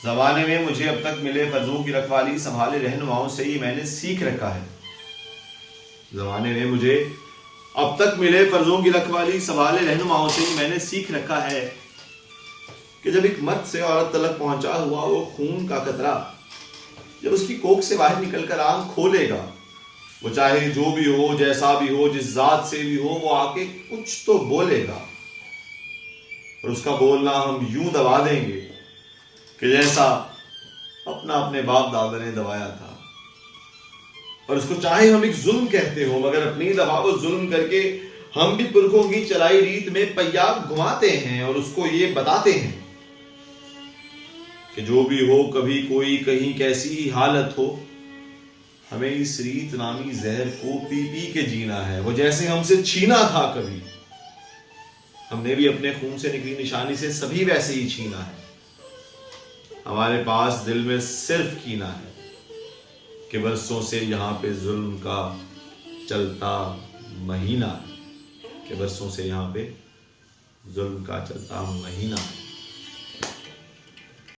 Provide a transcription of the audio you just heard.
زمانے میں مجھے اب تک ملے فرضوں کی رکھوالی سنبھالے رہنماؤں سے ہی میں نے سیکھ رکھا ہے. زمانے میں مجھے اب تک ملے فرضوں کی رکھوالی سنبھالے رہنماؤں سے ہی میں نے سیکھ رکھا ہے کہ جب ایک مرد سے عورت تلک پہنچا ہوا وہ خون کا قطرہ جب اس کی کوکھ سے باہر نکل کر آنکھ کھولے گا، وہ چاہے جو بھی ہو، جیسا بھی ہو، جس ذات سے بھی ہو، وہ آ کے کچھ تو بولے گا، اور اس کا بولنا ہم یوں دبا دیں گے کہ جیسا اپنے باپ دادا نے دبایا تھا. اور اس کو چاہے ہم ایک ظلم کہتے ہوں، مگر اپنی دبا و ظلم کر کے ہم بھی پرکھوں کی چلائی ریت میں پیا گھماتے ہیں اور اس کو یہ بتاتے ہیں کہ جو بھی ہو، کبھی کوئی کہیں کیسی ہی حالت ہو، ہمیں اس ریت نامی زہر کو پی پی کے جینا ہے. وہ جیسے ہم سے چھینا تھا کبھی، ہم نے بھی اپنے خون سے نکلی نشانی سے سبھی ویسے ہی چھینا ہے. ہمارے پاس دل میں صرف کینہ ہے کہ برسوں سے یہاں پہ ظلم کا چلتا مہینہ ہے، کہ برسوں سے یہاں پہ ظلم کا چلتا مہینہ ہے.